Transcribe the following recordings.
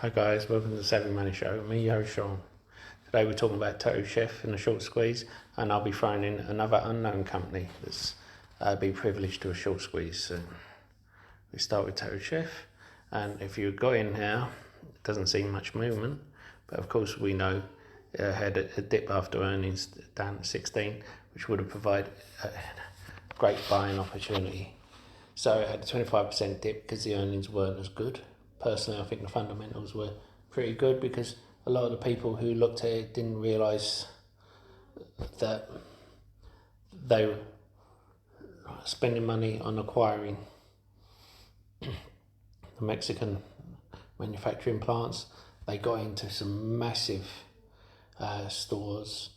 Hi guys, welcome to the Savvy Money Show. Me, your host Sean. Today we're talking about Topcashback and a short squeeze, and I'll be throwing in another unknown company that's be privileged to a short squeeze soon. We start with Topcashback, and if you go in now, it doesn't seem much movement, but of course we know it had a dip after earnings down at 16, which would have provided a great buying opportunity. So it had a 25% dip because the earnings weren't as good. Personally, I think the fundamentals were pretty good because a lot of the people who looked at it didn't realise that they were spending money on acquiring the Mexican manufacturing plants. They got into some massive stores,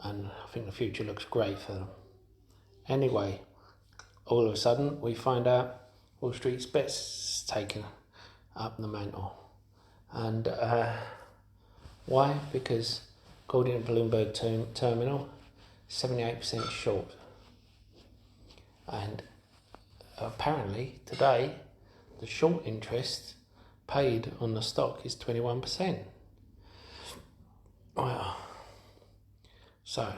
and I think the future looks great for them. Anyway, all of a sudden we find out Wall Street's bets taken up the mantle. And why? Because according to Bloomberg Terminal, 78% short. And apparently today, the short interest paid on the stock is 21%. Well, so,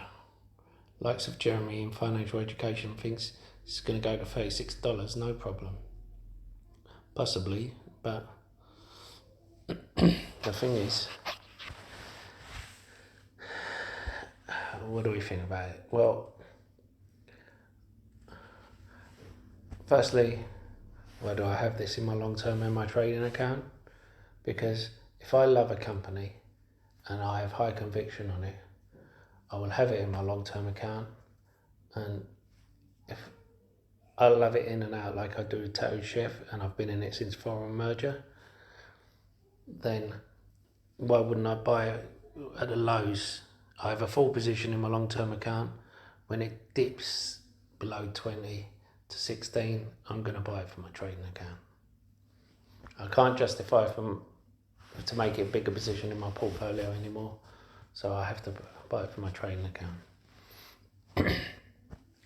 likes of Jeremy in financial education thinks it's going to go to $36, no problem. Possibly, but the thing is, what do we think about it? Well, firstly, why do I have this in my long-term in my trading account? Because if I love a company and I have high conviction on it, I will have it in my long-term account, and if I love it in and out like I do with Topcashback, and I've been in it since foreign merger, then why wouldn't I buy it at the lows? I have a full position in my long-term account. When it dips below 20 to 16, I'm going to buy it for my trading account. I can't justify to make it a bigger position in my portfolio anymore, so I have to buy it for my trading account.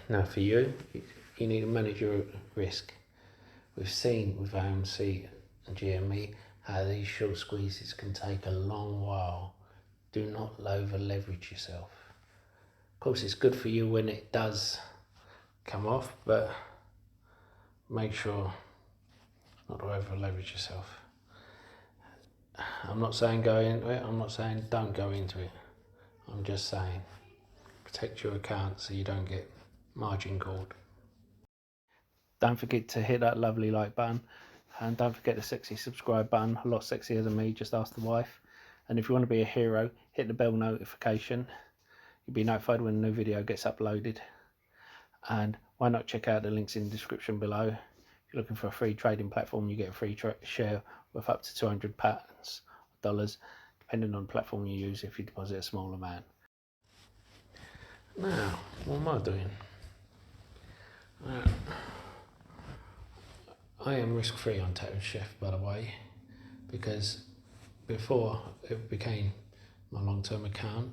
Now for you need to manage your risk. We've seen with AMC and GME how these short squeezes can take a long while. Do not over leverage yourself. Of course, it's good for you when it does come off, but make sure not to over leverage yourself. I'm not saying go into it, I'm not saying don't go into it. I'm just saying protect your account so you don't get margin called. Don't forget to hit that lovely like button, and don't forget the sexy subscribe button. A lot sexier than me, just ask the wife. And if you want to be a hero, hit the bell notification. You'll be notified when a new video gets uploaded. And why not check out the links in the description below. If you're looking for a free trading platform, you get a free share worth up to $200, depending on the platform you use if you deposit a small amount. Now, what am I doing? I am risk-free on Topcashback, by the way, because before it became my long-term account,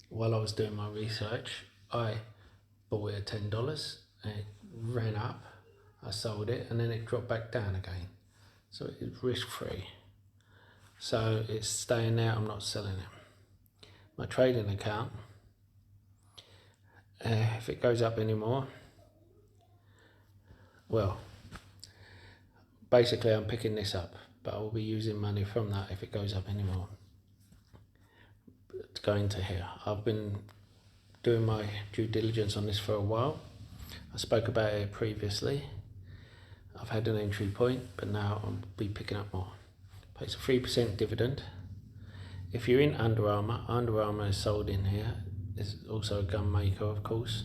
while I was doing my research, I bought it at $10, and it ran up, I sold it, and then it dropped back down again. So it's risk-free. So it's staying there, I'm not selling it. My trading account, if it goes up anymore, well, basically I'm picking this up, but I will be using money from that if it goes up anymore to go into here. I've been doing my due diligence on this for a while. I spoke about it previously. I've had an entry point, but now I'll be picking up more. Pays a 3% dividend. If you're in Under Armour is sold in here. It's also a gun maker, of course.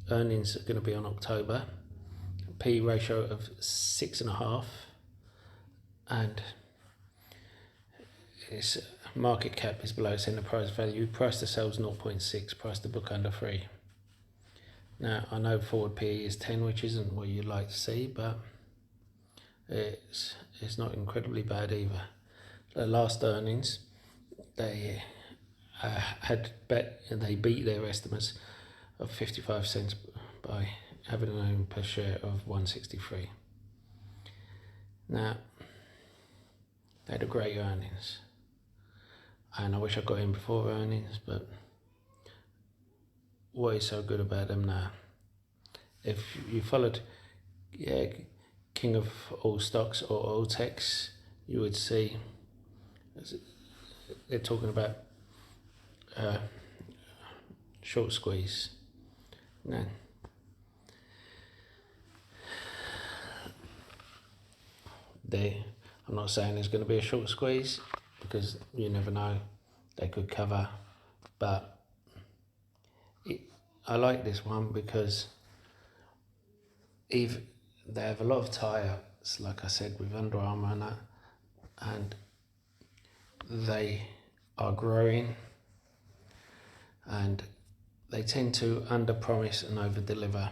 Earnings are going to be on October. P ratio of 6.5, and its market cap is below its enterprise value. Price to sales 0.6, price to book under 3. Now I know forward PE is 10, which isn't what you'd like to see, but it's not incredibly bad either. The last earnings, they they beat their estimates of 55 cents by having an earning per share of 163. Now, They had a great earnings, and I wish I got in before earnings, but what is so good about them now? If you followed King of all stocks or all techs, you would see they're talking about short squeeze. No. I'm not saying there's going to be a short squeeze, because you never know, they could cover, but I like this one because they have a lot of tie-ups, like I said, with Under Armour and that, and they are growing, and they tend to under-promise and over-deliver.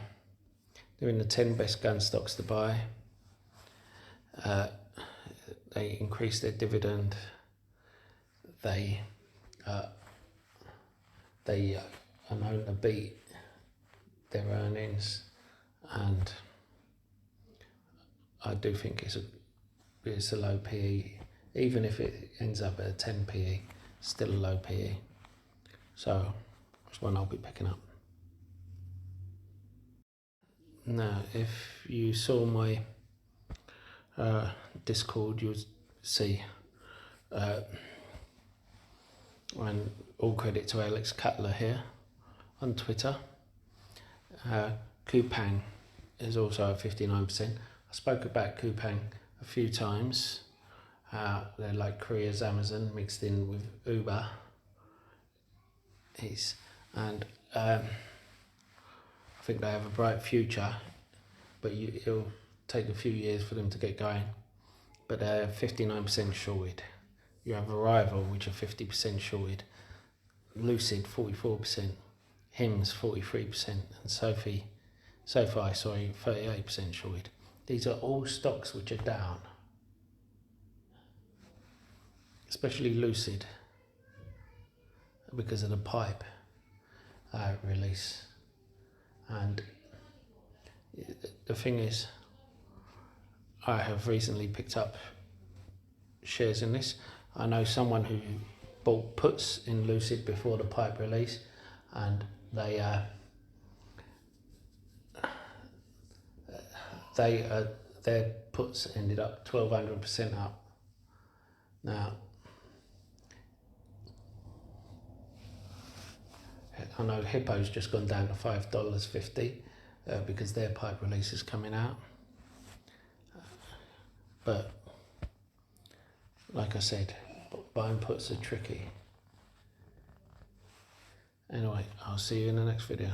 They're in the 10 best gun stocks to buy. They increase their dividend. They are known to beat their earnings, and I do think it's a low PE. Even if it ends up at a 10 PE, still a low PE. So that's one I'll be picking up. Now, if you saw my Discord, you'll see, and all credit to Alex Cutler here on Twitter. Coupang is also at 59%. I spoke about Coupang a few times. They're like Korea's Amazon mixed in with Uber. And I think they have a bright future, but it'll take a few years for them to get going. But they're 59% shorted. You have Arrival, which are 50% shorted. Lucid, 44%. Hims, 43%. And SoFi, 38% shorted. These are all stocks which are down. Especially Lucid, because of the pipe release. And the thing is, I have recently picked up shares in this. I know someone who bought puts in Lucid before the pipe release, and their puts ended up 1,200% up. Now, I know Hippo's just gone down to $5.50 because their pipe release is coming out. But like I said, buying puts are tricky. Anyway, I'll see you in the next video.